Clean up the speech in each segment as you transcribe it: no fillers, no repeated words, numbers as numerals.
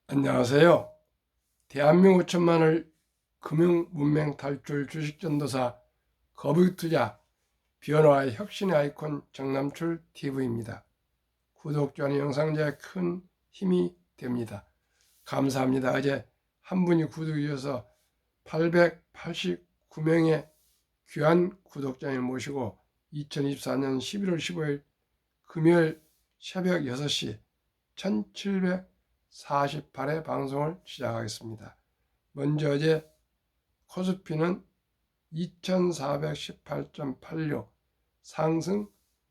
안녕하세요. 대한민국 5천만을 금융문맹 탈출 주식전도사 거북이투자 변화와 혁신의 아이콘 정남출 TV입니다. 구독자는 영상제에 큰 힘이 됩니다. 감사합니다. 어제 한 분이 구독해 주셔서 889명의 귀한 구독자님 모시고 2024년 11월 15일 금요일 새벽 6시 1748회 방송을 시작하겠습니다. 먼저 어제 코스피는 2418.86 상승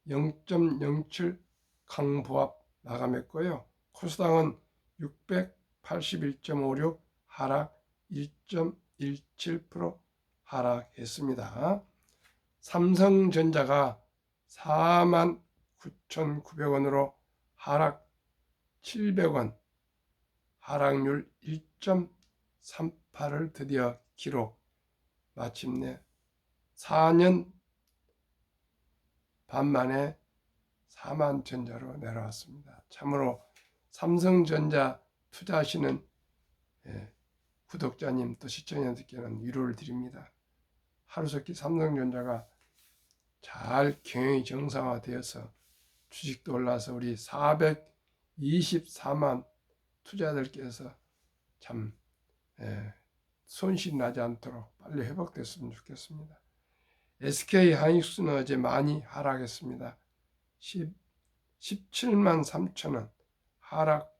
0.07 강보합 마감했고요. 코스닥은 681.56 하락 1.17% 하락했습니다. 삼성전자가 49,900원으로 하락 700원, 하락률 1.38을 드디어 기록. 마침내 4년 반 만에 4만전자로 내려왔습니다. 참으로 삼성전자 투자하시는 구독자님 또 시청자님들께는 위로를 드립니다. 하루속히 삼성전자가 잘 경영이 정상화되어서 주식도 올라서 우리 424만 투자자들께서 참 손실 나지 않도록 빨리 회복됐으면 좋겠습니다. SK 하이닉스는 어제 많이 하락했습니다. 17만 3천원 하락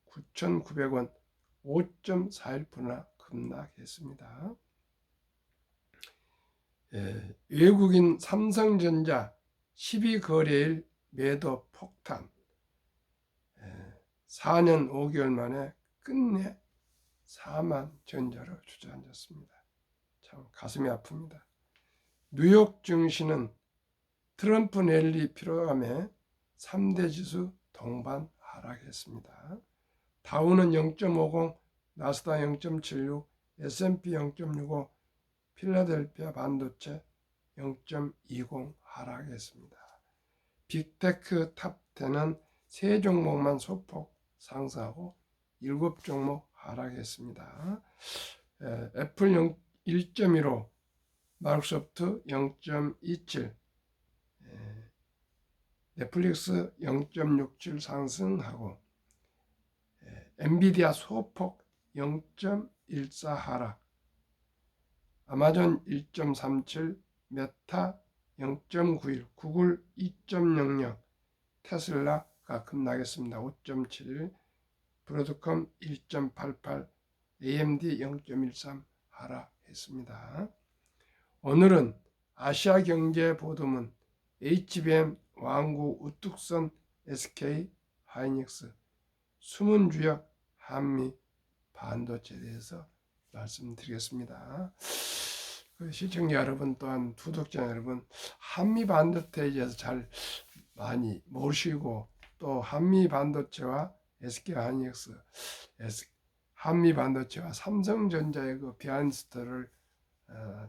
9,900원 5.41%나 급락했습니다. 외국인 삼성전자 12거래일 매도 폭탄. 4년 5개월 만에 끝내 4만 전자로 주저앉았습니다. 참 가슴이 아픕니다. 뉴욕 증시는 트럼프 랠리 피로감에 3대 지수 동반 하락했습니다. 다우는 0.50, 나스닥 0.76, S&P 0.65, 필라델피아 반도체 0.20 하락했습니다. 빅테크 탑10은 3종목만 소폭 상승하고 7종목 하락했습니다. 애플 1.15, 마이크로소프트 0.27, 넷플릭스 0.67 상승하고 엔비디아 소폭 0.14 하락, 아마존 1.37, 메타 0.91, 구글 2.00, 테슬라가 급락했습니다. 5.71, 브로드컴 1.88, AMD 0.13 하락했습니다. 오늘은 아시아경제보도문 HBM 완구 우뚝선 SK 하이닉스 숨은 주역 한미 반도체에 대해서 말씀드리겠습니다. 시청자 여러분 또한 구독자 여러분 한미 반도체에 대해서 잘 많이 모르시고 또 한미 반도체와 SK 하이닉스, 한미 반도체와 삼성전자의 그 비하인드스토리를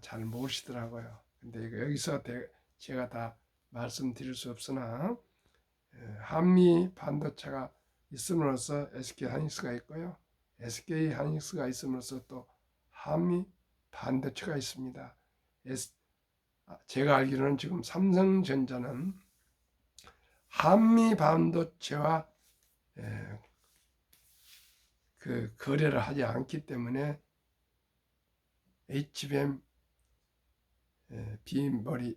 잘 모르시더라고요. 근데 이거 여기서 제가 다 말씀드릴 수 없으나 한미 반도체가 있음으로써 SK 하이닉스가 있고요. SK 하이닉스가 있음으로써 또 한미 반도체가 있습니다. 제가 알기로는 지금 삼성전자는 한미 반도체와 그 거래를 하지 않기 때문에 HBM 비머리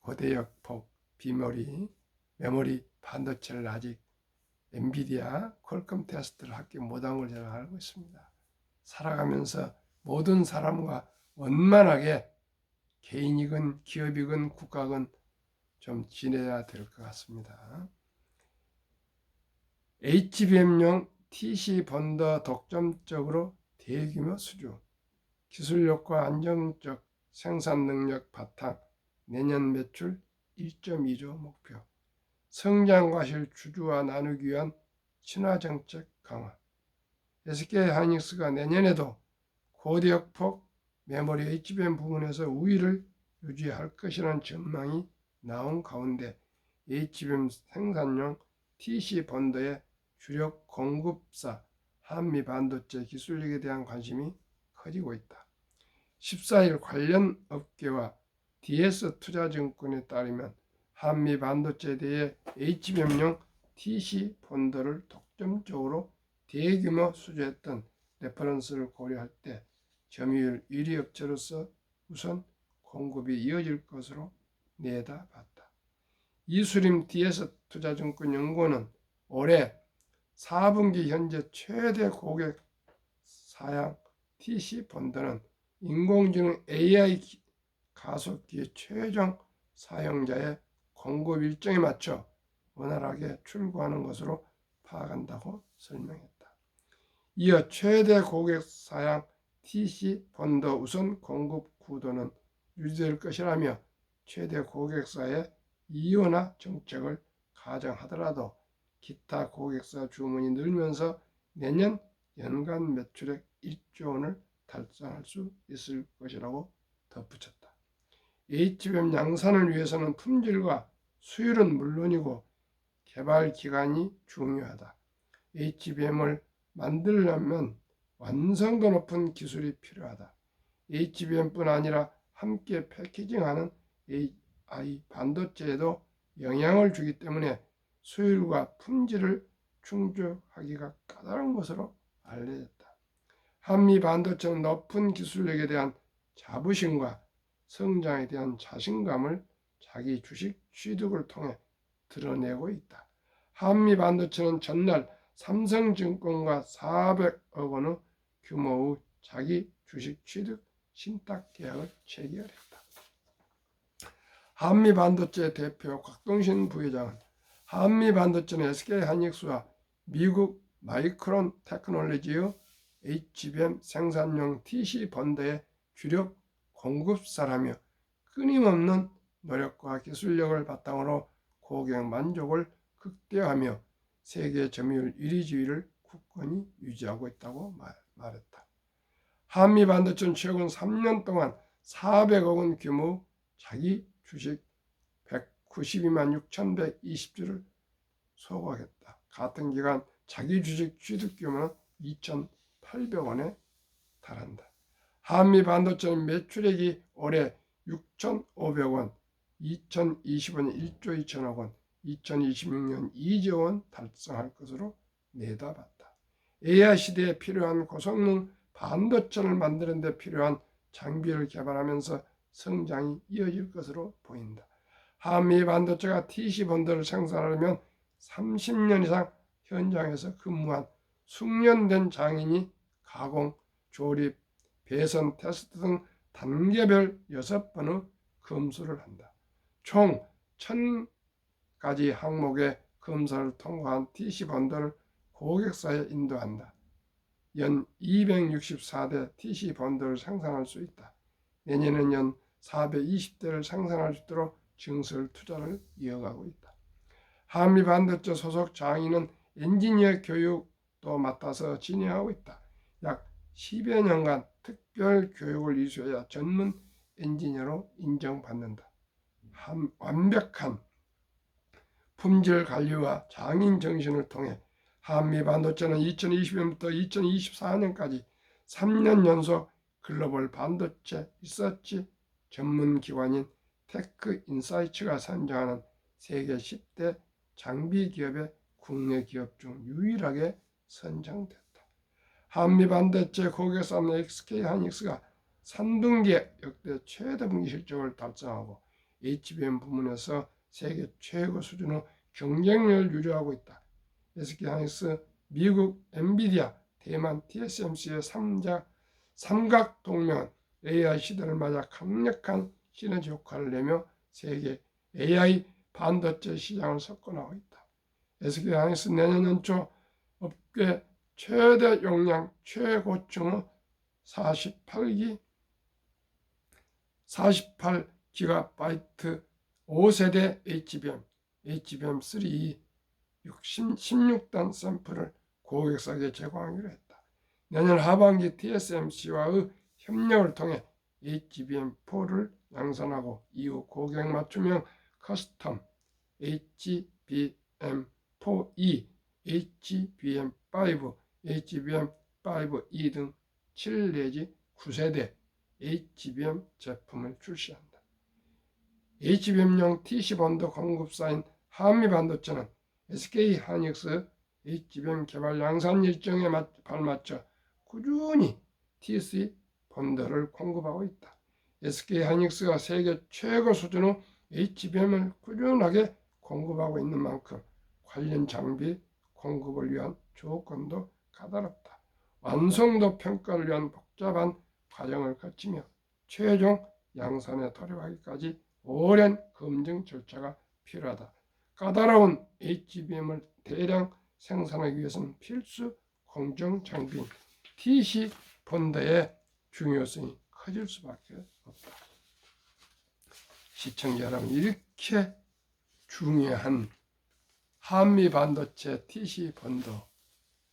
고대역폭 비머리 메모리 반도체를 아직 엔비디아 퀄컴 테스트를 하기 못한 걸 제가 알고 있습니다. 살아가면서 모든 사람과 원만하게 개인이건 기업이건 국가건 좀 지내야 될 것 같습니다. HBM용 TC 본더 독점적으로 대규모 수주, 기술력과 안정적 생산 능력 바탕, 내년 매출 1.2조 목표, 성장 과실 주주와 나누기 위한 친화 정책 강화, SK 하이닉스가 내년에도 고대역폭 메모리 HBM 부분에서 우위를 유지할 것이라는 전망이 나온 가운데 HBM 생산용 TC 본더의 주력 공급사 한미 반도체 기술력에 대한 관심이 커지고 있다. 14일 관련 업계와 DS투자증권에 따르면 한미 반도체에 대해 HBM용 TC 본더를 독점적으로 대규모 수주했던 레퍼런스를 고려할 때 점유율 1위 업체로서 우선 공급이 이어질 것으로 내다봤다. 이수림 DS투자증권 연구원은 올해 4분기 현재 최대 고객 사양 TC 본더는 인공지능 AI 가속기의 최종 사용자의 공급 일정에 맞춰 원활하게 출고하는 것으로 파악한다고 설명했다. 이어 최대 고객 사양 TC 본더 우선 공급 구도는 유지될 것이라며 최대 고객사의 이원화 정책을 가정하더라도 기타 고객사 주문이 늘면서 내년 연간 매출액 1조 원을 달성할 수 있을 것이라고 덧붙였다. HBM 양산을 위해서는 품질과 수율은 물론이고 개발 기간이 중요하다. HBM을 만들려면 완성도 높은 기술이 필요하다. HBM뿐 아니라 함께 패키징하는 AI 반도체에도 영향을 주기 때문에 수율과 품질을 충족하기가 까다로운 것으로 알려졌다. 한미 반도체는 높은 기술력에 대한 자부심과 성장에 대한 자신감을 자기 주식 취득을 통해 드러내고 있다. 한미 반도체는 전날 삼성증권과 400억 원의 규모의 자기 주식 취득 신탁 계약을 체결했다. 한미 반도체 대표 곽동신 부회장은 한미 반도체는 SK하이닉스와 미국 마이크론 테크놀로지의 HBM 생산용 TC 본더의 주력 공급사라며 끊임없는 노력과 기술력을 바탕으로 고객 만족을 극대화하며 세계 점유율 1위 지위를 굳건히 유지하고 있다고 말했다. 한미 반도체는 최근 3년 동안 400억 원 규모 자기 주식 192만 6,120주를 소각했다. 같은 기간 자기 주식 취득 규모는 2,800원에 달한다. 한미 반도체는 매출액이 올해 6,500원, 2020년 1조 2천억 원, 2026년 2조 원 달성할 것으로 내다봤다. AI 시대에 필요한 고성능 반도체를 만드는 데 필요한 장비를 개발하면서 성장이 이어질 것으로 보인다. 한미 반도체가 TC 본더를 생산하려면 30년 이상 현장에서 근무한 숙련된 장인이 가공, 조립, 배선, 테스트 등 단계별 6번의 검수를 한다. 총 1000가지 항목의 검사를 통과한 TC 본더를 고객사에 인도한다. 연 264대 TC 본더를 생산할 수 있다. 내년에는 연 420대를 생산할 수 있도록 증설 투자를 이어가고 있다. 한미 반도체 소속 장인은 엔지니어 교육도 맡아서 진행하고 있다. 약 10여 년간 특별 교육을 이수해야 전문 엔지니어로 인정받는다. 완벽한 품질 관리와 장인 정신을 통해 한미 반도체는 2020년부터 2024년까지 3년 연속 글로벌 반도체 리서치 전문 기관인 테크 인사이츠가 선정하는 세계 10대 장비 기업의 국내 기업 중 유일하게 선정됐다. 한미 반도체 고객사는 SK하이닉스가 3분기에 역대 최대 분기 실적을 달성하고 HBM 부문에서 세계 최고 수준의 경쟁력을 유지하고 있다. SK하이닉스, 미국 엔비디아, 대만 TSMC의 삼각 동맹은 AI 시대를 맞아 강력한 시너지 효과를 내며 세계 AI 반도체 시장을 석권하고 있다. SK하이닉스 내년 연초 업계 최대 용량 최고층의 48GB 5세대 HBM3 16단 샘플을 고객사에게 제공하기로 했다. 내년 하반기 TSMC와의 협력을 통해 HBM4를 양산하고 이후 고객 맞춤형 커스텀 HBM4E HBM5, HBM5E 등 7 내지 9세대 HBM 제품을 출시한다. HBM용 TC 본드 공급사인 한미반도체는 SK하이닉스 HBM 개발 양산 일정에 발맞춰 꾸준히 TC 본드를 공급하고 있다. SK하이닉스가 세계 최고 수준의 HBM을 꾸준하게 공급하고 있는 만큼 관련 장비 공급을 위한 조건도 까다롭다. 완성도 평가를 위한 복잡한 과정을 거치며 최종 양산에 돌입하기까지 오랜 검증 절차가 필요하다. 까다로운 HBM을 대량 생산하기 위해서는 필수 공정 장비인 TC 본드의 중요성이 커질 수밖에 없다. 시청자 여러분, 이렇게 중요한 한미 반도체 TC 본드,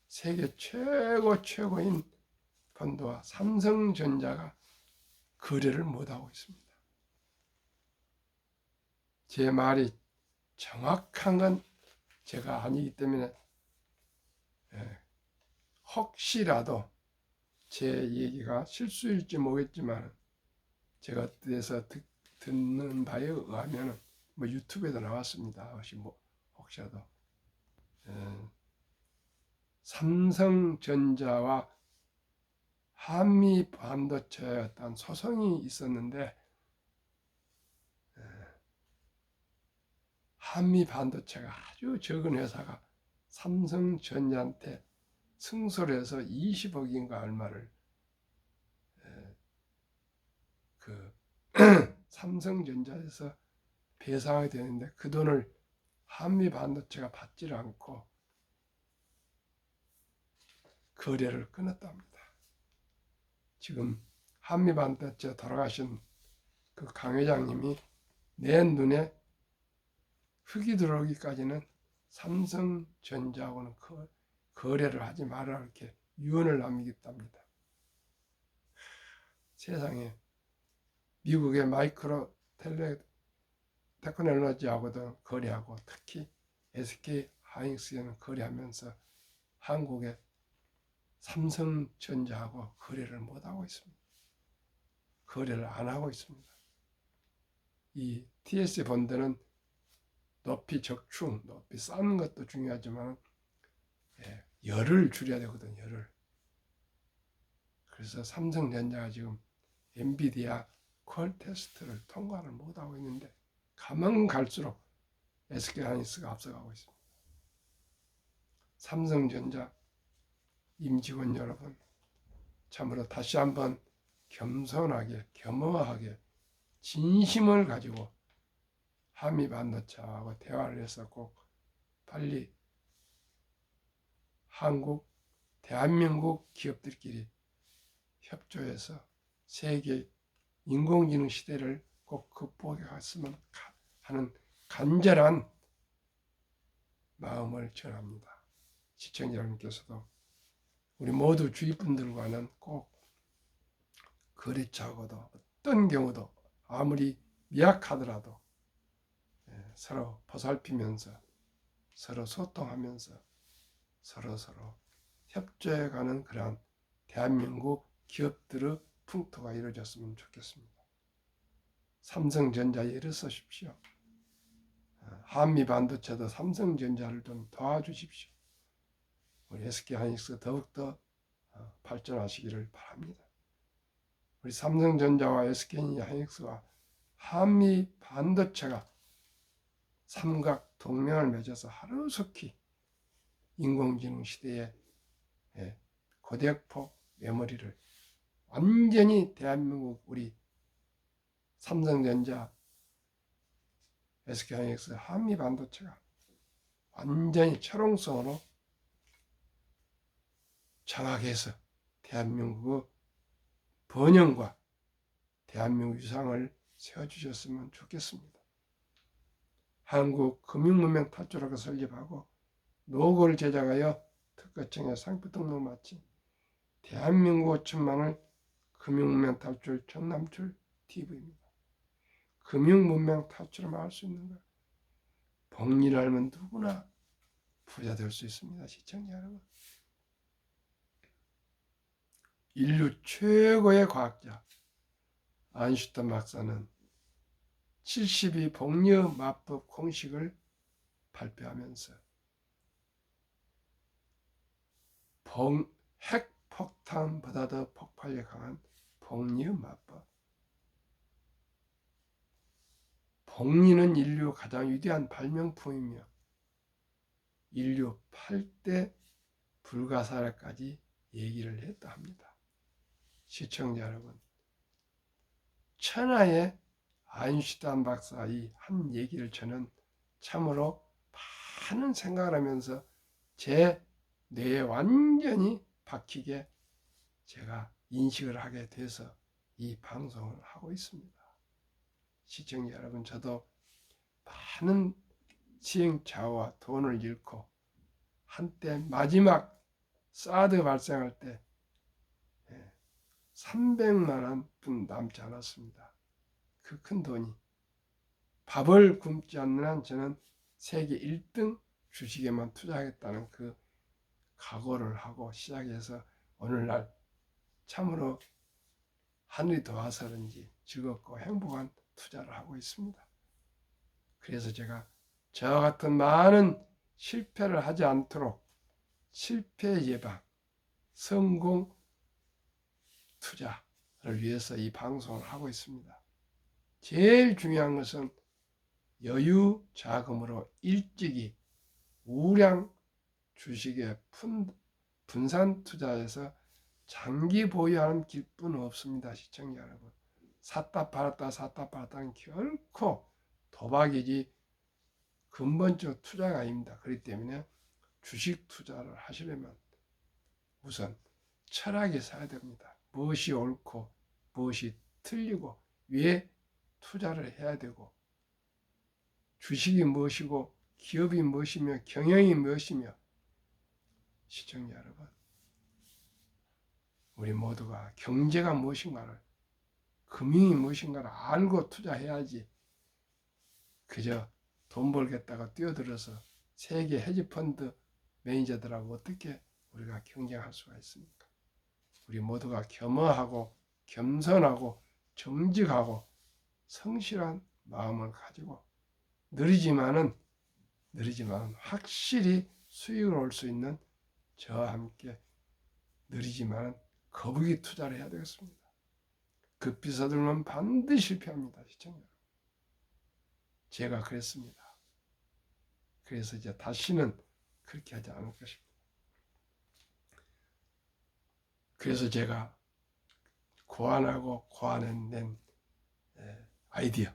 세계 최고인 본드와 삼성전자가 거래를 못하고 있습니다. 제 말이 정확한 건 제가 아니기 때문에 혹시라도 제 얘기가 실수일지 모르겠지만 제가 어디서 듣는 바에 의하면 유튜브에도 나왔습니다. 혹시라도 삼성전자와 한미 반도체에 어떤 소송이 있었는데 한미 반도체가 아주 적은 회사가 삼성전자한테 승소를 해서 20억인가 얼마를 삼성전자에서 배상하게 되는데 그 돈을 한미 반도체가 받지를 않고 거래를 끊었답니다. 지금 한미 반도체 돌아가신 그 강 회장님이 내 눈에 흙이 들어오기까지는 삼성전자하고는 거래를 하지 말아라 이렇게 유언을 남기답니다. 세상에 미국의 마이크로 테크놀로지하고도 거래하고 특히 SK하이닉스에는 거래하면서 한국의 삼성전자하고 거래를 못하고 있습니다. 거래를 안 하고 있습니다. 이 TS 본드는 높이 적충, 높이 싼 것도 중요하지만 열을 줄여야 되거든요. 열을. 그래서 삼성전자가 지금 엔비디아 퀄 테스트를 통과를 못하고 있는데 가면 갈수록 SK하이닉스가 앞서가고 있습니다. 삼성전자 임직원 여러분, 참으로 다시 한번 겸손하게, 겸허하게 진심을 가지고 한미 반도체하고 대화를 해서 꼭 빨리 대한민국 기업들끼리 협조해서 세계 인공지능 시대를 꼭 극복해 갔으면 하는 간절한 마음을 전합니다. 시청자 여러분께서도 우리 모두 주위 분들과는 꼭 거래처하고도 어떤 경우도 아무리 미약하더라도 서로 보살피면서 서로 소통하면서 서로 협조해가는 그러한 대한민국 기업들의 풍토가 이루어졌으면 좋겠습니다. 삼성전자에 일어서십시오. 한미 반도체도 삼성전자를 좀 도와주십시오. 우리 SK하이닉스 더욱더 발전하시기를 바랍니다. 우리 삼성전자와 SK하이닉스와 한미 반도체가 삼각 동맹을 맺어서 하루속히 인공지능 시대의 고대폭 메모리를 완전히 대한민국 우리 삼성전자, SK하이닉스, 한미 반도체가 완전히 철옹성으로 장악해서 대한민국의 번영과 대한민국 위상을 세워주셨으면 좋겠습니다. 한국 금융문명 탈출하고 설립하고 노고를 제작하여 특허청에 상표 등록 마친 대한민국 5천만을 금융문명 탈출 전남출 TV입니다. 금융문명 탈출을 막을 수 있는 것. 복리를 알면 누구나 부자 될 수 있습니다. 시청자 여러분. 인류 최고의 과학자 아인슈타인 박사는 72 복리의 마법 공식을 발표하면서 핵폭탄보다 더 폭발력 강한 복리의 마법. 복리는 인류 가장 위대한 발명품이며 인류 8대 불가사라까지 얘기를 했다 합니다. 시청자 여러분, 천하의 아인슈타인 박사의 한 얘기를 저는 참으로 많은 생각을 하면서 제 뇌에 완전히 박히게 제가 인식을 하게 돼서 이 방송을 하고 있습니다. 시청자 여러분, 저도 많은 시행착오와 돈을 잃고 한때 마지막 사드 발생할 때 300만 원뿐 남지 않았습니다. 그 큰 돈이. 밥을 굶지 않는 한 저는 세계 1등 주식에만 투자하겠다는 그 각오를 하고 시작해서 오늘날 참으로 하늘이 도와서 그런지 즐겁고 행복한 투자를 하고 있습니다. 그래서 제가 저와 같은 많은 실패를 하지 않도록 실패 예방, 성공 투자를 위해서 이 방송을 하고 있습니다. 제일 중요한 것은 여유 자금으로 일찍이 우량 주식에 분산 투자해서 장기 보유하는 길뿐 없습니다. 시청자 여러분. 샀다 팔았다는 결코 도박이지 근본적 투자가 아닙니다. 그렇기 때문에 주식 투자를 하시려면 우선 철학이 있어야 됩니다. 무엇이 옳고 무엇이 틀리고 왜 투자를 해야 되고 주식이 무엇이고 기업이 무엇이며 경영이 무엇이며 시청자 여러분, 우리 모두가 경제가 무엇인가를 금융이 무엇인가를 알고 투자해야지 그저 돈 벌겠다가 뛰어들어서 세계 헤지펀드 매니저들하고 어떻게 우리가 경쟁할 수가 있습니까? 우리 모두가 겸허하고 겸손하고 정직하고 성실한 마음을 가지고 느리지만은 확실히 수익을 올 수 있는 저와 함께 느리지만 거북이 투자를 해야 되겠습니다. 급히 서두르면 반드시 실패합니다. 시청자. 제가 그랬습니다. 그래서 이제 다시는 그렇게 하지 않을 것입니다. 그래서 제가 고안해낸 아이디어.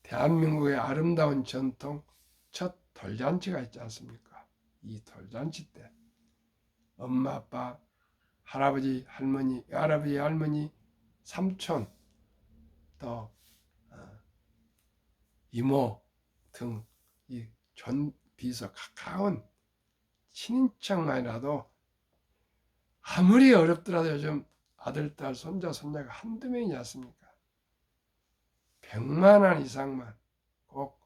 대한민국의 아름다운 전통 첫 돌잔치가 있지 않습니까? 이 돌잔치 때 엄마, 아빠, 할아버지, 할머니, 삼촌, 또 이모 등 이 비서 가까운 친인척만이라도 아무리 어렵더라도 요즘 아들, 딸, 손자, 손녀가 한두 명이지 않습니까? 100만 원 이상만 꼭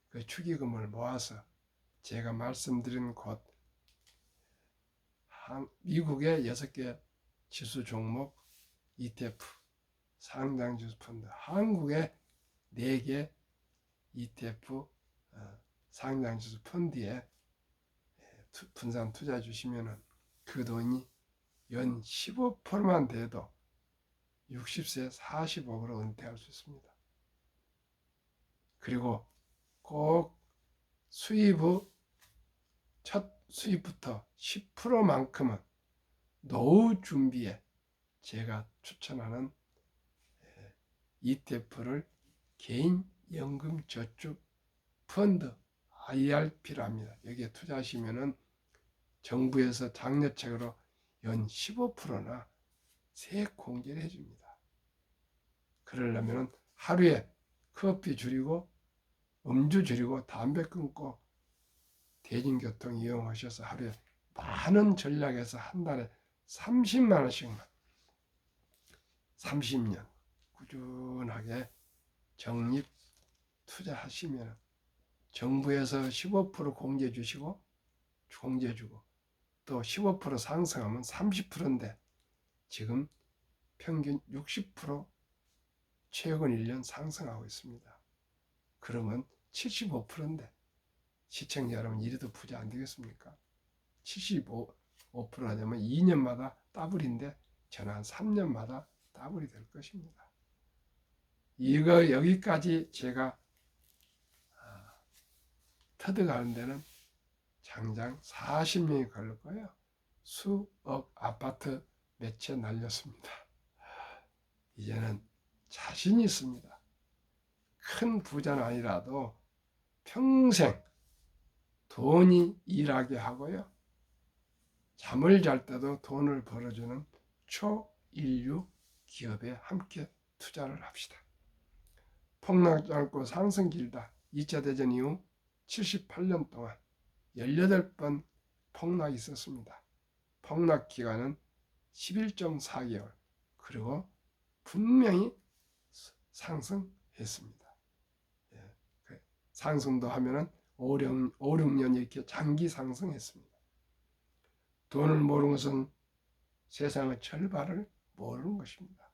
그 축의금을 모아서 제가 말씀드린 곳 미국의 6개 지수 종목 ETF 상장 지수 펀드, 한국의 4개 ETF 상장 지수 펀드에 분산 투자해 주시면은 그 돈이 연 15%만 돼도 60세 45%로 은퇴할 수 있습니다. 그리고 꼭 첫 수입부터 10%만큼은 노후 준비에 제가 추천하는 ETF를 개인 연금 저축 펀드 IRP를 합니다. 여기에 투자하시면은 정부에서 장려책으로 연 15%나 세액 공제를 해줍니다. 그러려면 하루에 커피 줄이고 음주 줄이고 담배 끊고 대중교통 이용하셔서 하루에 많은 전략에서 한 달에 30만 원씩만 30년 꾸준하게 적립 투자하시면 정부에서 15% 공제 주시고 공제 주고 또 15% 상승하면 30%인데 지금 평균 60% 최근 1년 상승하고 있습니다. 그러면 75%인데 시청자 여러분 이래도 부자 안 되겠습니까? 75%가 되면 2년마다 더블인데 저는 한 3년마다 더블이 될 것입니다. 이거 여기까지 제가 터득하는 데는 장장 40년이 걸릴 거예요. 수억 아파트 몇 채 날렸습니다. 이제는 자신이 있습니다. 큰 부자는 아니라도 평생 돈이 일하게 하고요. 잠을 잘 때도 돈을 벌어주는 초인류 기업에 함께 투자를 합시다. 폭락 짧고 상승 길다. 2차 대전 이후 78년 동안 18번 폭락이 있었습니다. 폭락 기간은 11.4개월. 그리고 분명히 상승했습니다. 상승도 하면은 5, 6년 이렇게 장기 상승했습니다. 돈을 모르는 것은 세상의 절반을 모르는 것입니다.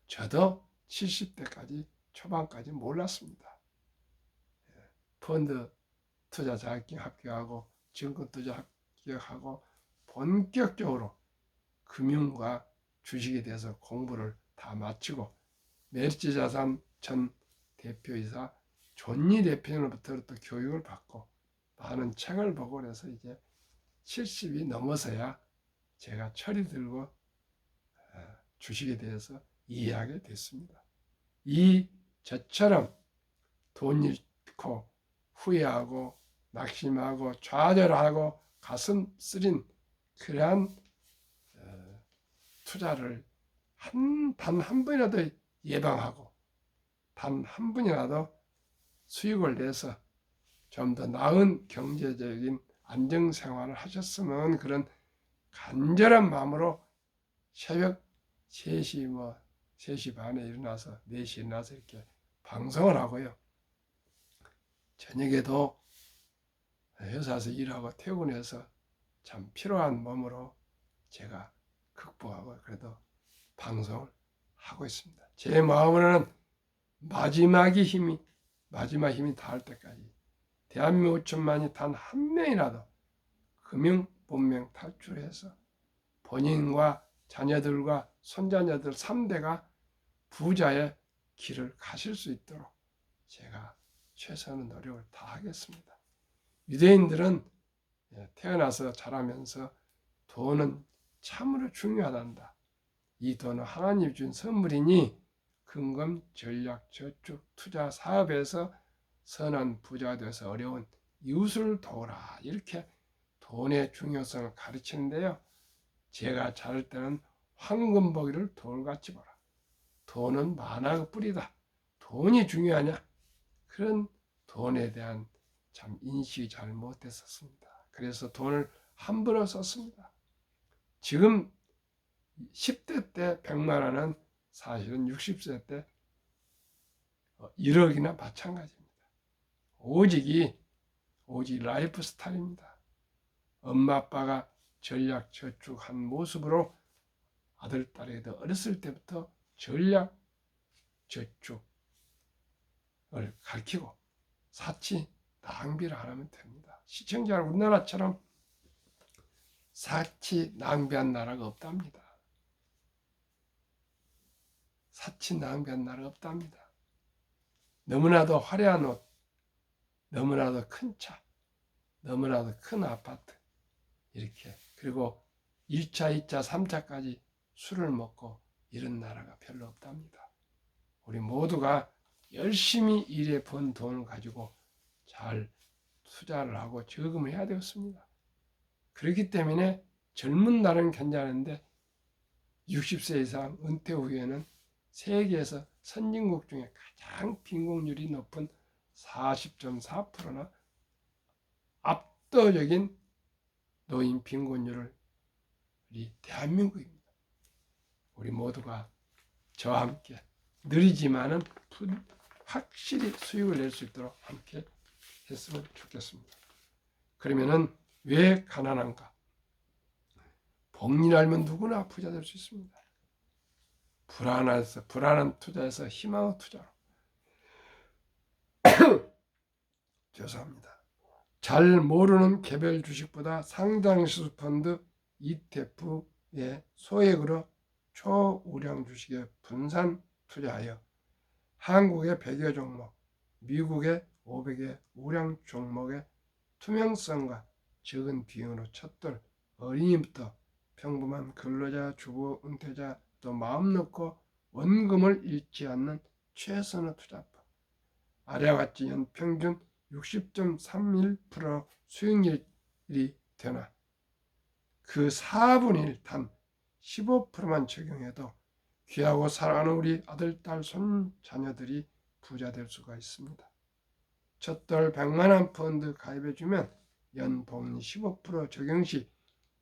저도 70대까지 초반까지 몰랐습니다. 펀드 투자 자격증 합격하고 증권 투자 합격하고 본격적으로 금융과 주식에 대해서 공부를 다 마치고 메리츠 자산 전 대표이사 존니 대표님으로부터 또 교육을 받고 많은 책을 보고 그래서 이제 70이 넘어서야 제가 철이 들고 주식에 대해서 이해하게 됐습니다. 저처럼 돈 잃고 후회하고 낙심하고 좌절하고 가슴 쓰린 그러한 투자를 단 한 번이라도 예방하고 단 한 번이라도 수익을 내서 좀 더 나은 경제적인 안정생활을 하셨으면 그런 간절한 마음으로 새벽 3시 3시 반에 일어나서 4시에 일어나서 이렇게 방송을 하고요. 저녁에도 회사에서 일하고 퇴근해서 참 피로한 몸으로 제가 극복하고 그래도 방송을 하고 있습니다. 제 마음으로는 마지막 힘이 닿을 때까지 대한민국 5천만이 단 한 명이라도 금융본명 탈출해서 본인과 자녀들과 손자녀들 3대가 부자의 길을 가실 수 있도록 제가 최선의 노력을 다하겠습니다. 유대인들은 태어나서 자라면서 돈은 참으로 중요하단다. 이 돈은 하나님이 준 선물이니 금금, 전략, 저축, 투자, 사업에서 선한 부자가 되어서 어려운 이웃을 도우라. 이렇게 돈의 중요성을 가르치는데요. 제가 자랄 때는 황금보기를 돌같이 보라. 돈은 만화의 뿌리다. 돈이 중요하냐? 그런 돈에 대한 참 인식이 잘 못됐었습니다. 그래서 돈을 함부로 썼습니다. 지금 10대 때 100만 원은 사실은 60세 때 1억이나 마찬가지입니다. 오직 라이프 스타일입니다. 엄마 아빠가 전략 저축한 모습으로 아들 딸에게도 어렸을 때부터 전략 저축을 가르치고 사치 낭비를 안 하면 됩니다. 시청자 우리나라처럼 사치 낭비한 나라가 없답니다. 사치 낭비한 나라가 없답니다. 너무나도 화려한 옷, 너무나도 큰 차, 너무나도 큰 아파트 이렇게 그리고 1차, 2차, 3차까지 술을 먹고 이런 나라가 별로 없답니다. 우리 모두가 열심히 일해 번 돈을 가지고 잘 투자를 하고 저금을 해야 되겠습니다. 그렇기 때문에 젊은 날은 괜찮은데 60세 이상 은퇴 후에는 세계에서 선진국 중에 가장 빈곤율이 높은 40.4%나 압도적인 노인 빈곤율을 우리 대한민국입니다. 우리 모두가 저와 함께 느리지만은 확실히 수익을 낼 수 있도록 함께 했으면 좋겠습니다. 그러면은 왜 가난한가? 복리를 알면 누구나 부자 될 수 있습니다. 불안한 투자에서 희망의 투자로. 죄송합니다. 잘 모르는 개별 주식보다 상장시수 펀드 ETF의 소액으로 초우량 주식에 분산 투자하여 한국의 100여 종목, 미국의 500의 우량 종목의 투명성과 적은 비용으로 첫돌 어린이부터 평범한 근로자, 주부, 은퇴자 또 마음 놓고 원금을 잃지 않는 최선의 투자법. 아래와 같이 연평균 60.31% 수익률이 되나 그 4분의 1, 단 15%만 적용해도 귀하고 사랑하는 우리 아들, 딸, 손, 자녀들이 부자 될 수가 있습니다. 첫돌 100만원 펀드 가입해주면 연복리 15% 적용 시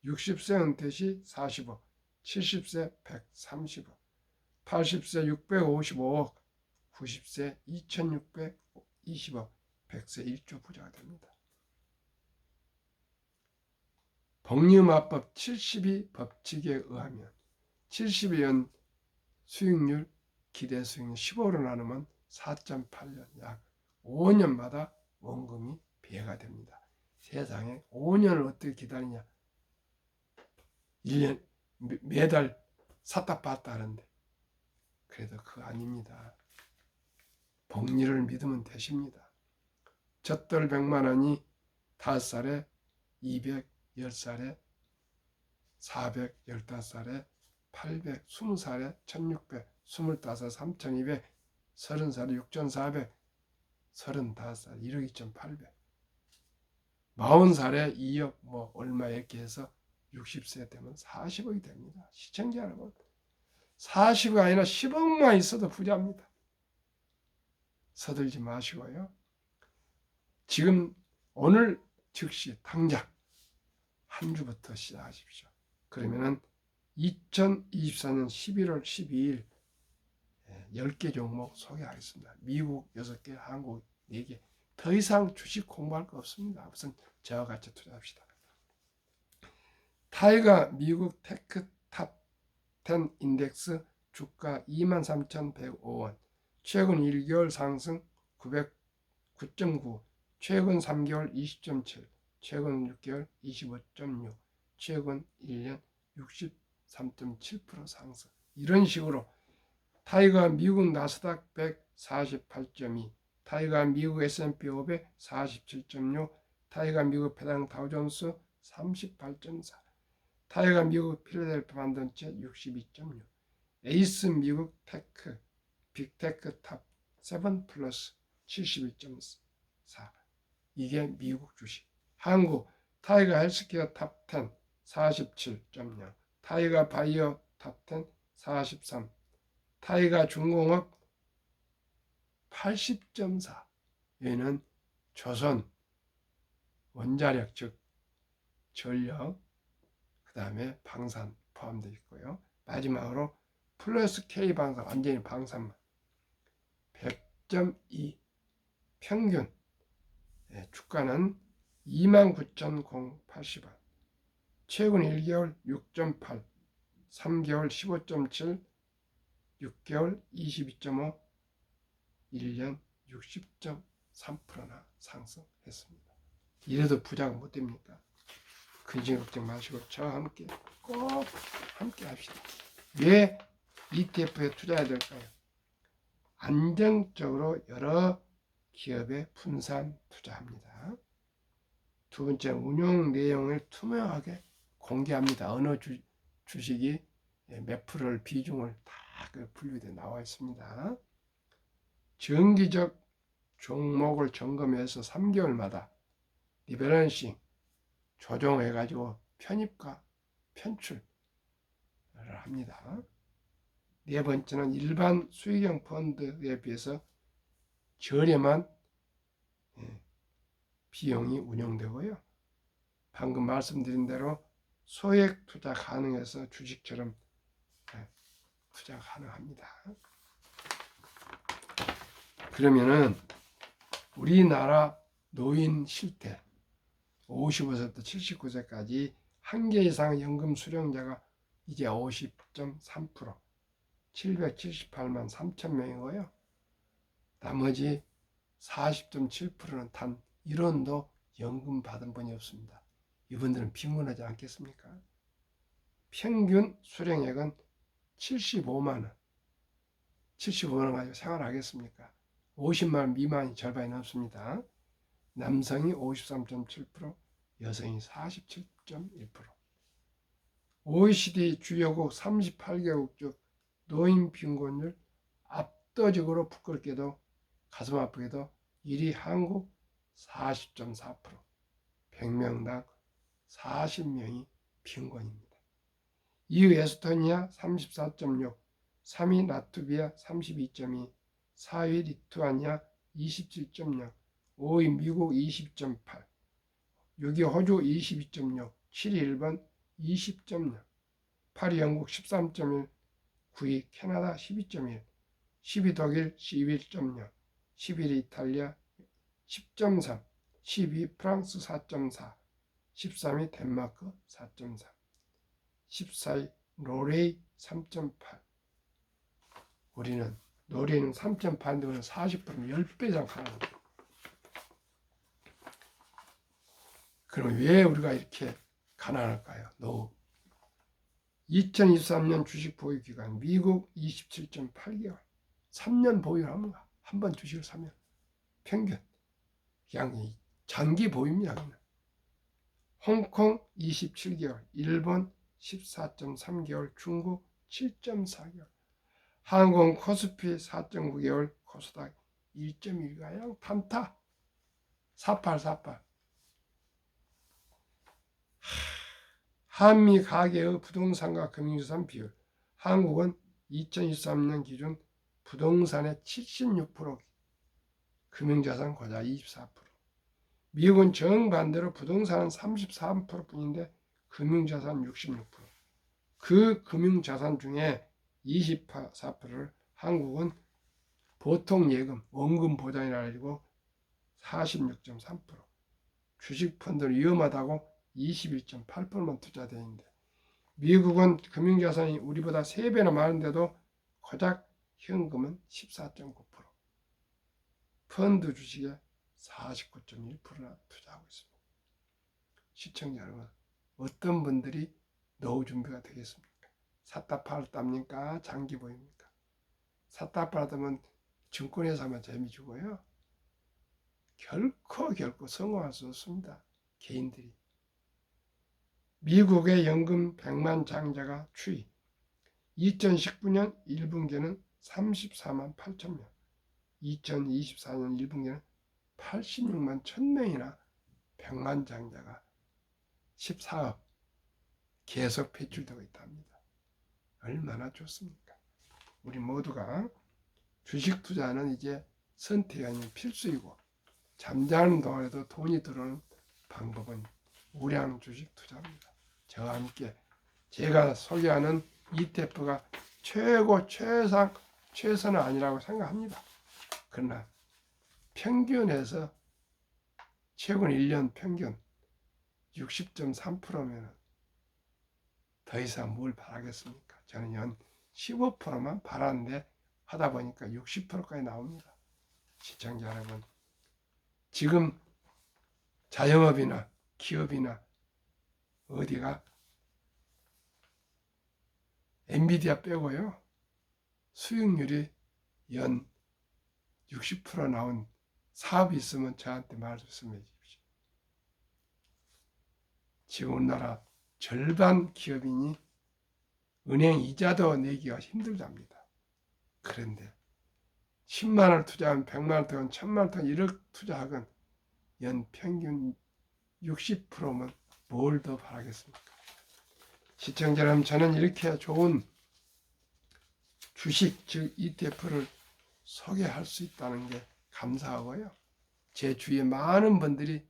60세 은퇴 시 45, 70세 135, 80세 655억, 90세 2620억, 100세 1조 부자가 됩니다. 복리음화법 72 법칙에 의하면 70의 연 수익률, 기대 수익률 15로 나누면 4.8년, 약 5년마다 원금이 배가 됩니다. 세상에 5년을 어떻게 기다리냐? 1년 매달 샀다 봤다 하는데 그래도 그거 아닙니다. 복리를 믿으면 되십니다. 젖돌 100만원이 5살에 210살에 415살에 800, 20살에 1600, 25, 3200, 30살에 6400, 35살 1억 2800, 40살에 2억 뭐 얼마 이렇게 해서 60세 되면 40억이 됩니다. 시청자 여러분, 40억 아니라 10억만 있어도 부자입니다. 서들지 마시고요. 지금 오늘 즉시 당장 한 주부터 시작하십시오. 그러면은 2024년 11월 12일 10개 종목 소개하겠습니다. 미국 6개, 한국 4개. 더 이상 주식 공부할 거 없습니다. 우선 저와 같이 투자합시다. 타이가 미국 테크 탑 10 인덱스 주가 23,105원, 최근 1개월 상승 909.9, 최근 3개월 20.7, 최근 6개월 25.6, 최근 1년 63.7% 상승. 이런 식으로 타이가 미국 나스닥 100 48.2, 타이가 미국 S&P 500 47.6, 타이가 미국 배당 다우존스 38.4, 타이가 미국 필라델피아 반도체 62.6, 에이스 미국 테크 빅테크 탑 7 플러스 71.4. 이게 미국 주식. 한국 타이가 헬스케어 탑 10 47.0, 타이가 바이오 탑 10 43, 타이가 중공업 80.4. 얘는 조선 원자력 즉 전력, 그 다음에 방산 포함되어 있고요. 마지막으로 플러스 K 방산, 완전히 방산만 100.2. 평균 주가는 29,080원, 최근 1개월 6.8, 3개월 15.7, 6개월 22.5, 1년 60.3%나 상승했습니다. 이래도 부자가 못 됩니까? 근심 걱정 마시고 저와 함께 꼭 함께 합시다. 왜 ETF에 투자해야 될까요? 안정적으로 여러 기업에 분산 투자합니다. 두 번째, 운용 내용을 투명하게 공개합니다. 어느 주식이 몇 프로를 비중을 다 분류되어 나와 있습니다. 정기적 종목을 점검해서 3개월마다 리밸런싱 조정해가지고 편입과 편출을 합니다. 네 번째는 일반 수익형 펀드에 비해서 저렴한 비용이 운영되고요. 방금 말씀드린 대로 소액 투자 가능해서 주식처럼 투자 가능합니다. 그러면은 우리나라 노인 실태 55세부터 79세까지 한 개 이상 연금 수령자가 이제 50.3%, 778만 3천 명이고요. 나머지 40.7%는 단 1원도 연금 받은 분이 없습니다. 이분들은 빈곤하지 않겠습니까? 평균 수령액은 75만 원, 75만 원 가지고 생활하겠습니까? 50만 원 미만이 절반이 넘습니다. 남성이 53.7%, 여성이 47.1%. OECD 주요국 38개국 중 노인 빈곤율 압도적으로 부끄럽게도 가슴 아프게도 1위 한국 40.4%, 100명당 40명이 빈곤입니다. 2위 에스토니아 34.6, 3위 라트비아 32.2, 4위 리투아니아 27.0, 5위 미국 20.8, 6위 호주 22.6, 7위 일본 20.0, 8위 영국 13.1, 9위 캐나다 12.1, 10위 독일 11.0, 11위 이탈리아 10.3, 12위 프랑스 4.4, 13위 덴마크 4.3, 14위 노르웨이 3.8. 우리는 노르웨이는 3.8인데 40%면 10배 이상 가난합니다. 그럼 왜 우리가 이렇게 가난할까요? 2023년 주식 보유 기간 미국 27.8개월, 3년 보유하면 한 번 주식을 사면 평균 그냥 장기 보유입니다. 홍콩 27개월, 일본 14.3개월, 중국 7.4개월, 한국 코스피 4.9개월, 코스닥 1.1가량 탄타 48. 한미 가계의 부동산과 금융자산 비율. 한국은 2023년 기준 부동산의 76%, 금융자산 고작 24%. 미국은 정반대로 부동산은 33%뿐인데 금융자산 66%. 그 금융자산 중에 24%를 한국은 보통 예금, 원금 보장이라 가지고 46.3%. 주식 펀드는 위험하다고 21.8%만 투자되어 있는데 미국은 금융자산이 우리보다 3배나 많은데도 고작 현금은 14.9%, 펀드 주식에 49.1%나 투자하고 있습니다. 시청자 여러분, 어떤 분들이 노후 준비가 되겠습니까? 샀다 팔았답니까? 장기 보입니까? 샀다 팔았다면 증권회사만 재미주고요. 결코 성공할 수 없습니다. 개인들이. 미국의 연금 100만 장자가 추이. 2019년 1분기는 34만 8천 명, 2024년 1분기는 86만 1000명이나 100만 장자가 14억 계속 배출되고 있답니다. 얼마나 좋습니까? 우리 모두가 주식 투자는 이제 선택이 아닌 필수이고 잠자는 동안에도 돈이 들어오는 방법은 우량 주식 투자입니다. 저와 함께 제가 소개하는 ETF가 최고 최선은 아니라고 생각합니다. 그러나 평균에서 최근 1년 평균 60.3%면 더 이상 뭘 바라겠습니까? 저는 연 15%만 바라는데 하다 보니까 60%까지 나옵니다. 시청자 여러분, 지금 자영업이나 기업이나 어디가 엔비디아 빼고요, 수익률이 연 60% 나온 사업이 있으면 저한테 말씀해 주십시오. 지금 우리나라 절반 기업인이 은행 이자도 내기가 힘들답니다. 그런데 10만 원을 투자하면 100만 원 돈, 1000만 원 돈, 1억 투자하건 연 평균 60%면 뭘 더 바라겠습니까? 시청자 여러분, 저는 이렇게 좋은 주식, 즉 ETF를 소개할 수 있다는 게 감사하고요. 제 주위에 많은 분들이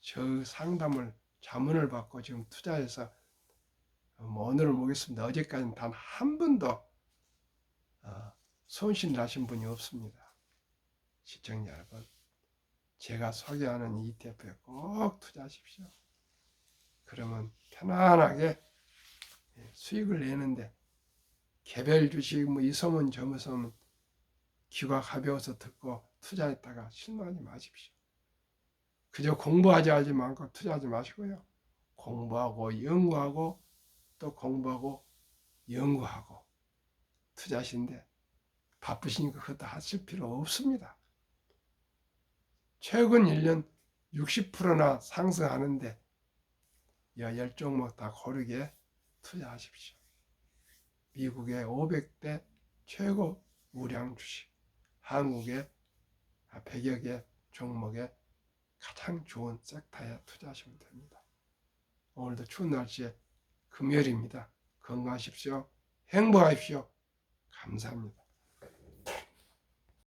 저 상담을, 자문을 받고 지금 투자해서 오늘을 보겠습니다. 어제까지는 단 한 번도 손실 나신 분이 없습니다. 시청자 여러분, 제가 소개하는 ETF에 꼭 투자하십시오. 그러면 편안하게 수익을 내는데 개별 주식 뭐 이 소문 저 소문 귀가 가벼워서 듣고 투자했다가 실망하지 마십시오. 그저 공부하지 않고 투자하지 마시고요. 공부하고 연구하고 또 공부하고 연구하고 투자하시는데 바쁘시니까 그것도 하실 필요 없습니다. 최근 1년 60%나 상승하는데 10종목 다 고르게 투자하십시오. 미국의 500대 최고 우량 주식, 한국의 100여 개 종목에 가장 좋은 섹터에 투자하시면 됩니다. 오늘도 추운 날씨에 금요일입니다. 건강하십시오. 행복하십시오. 감사합니다.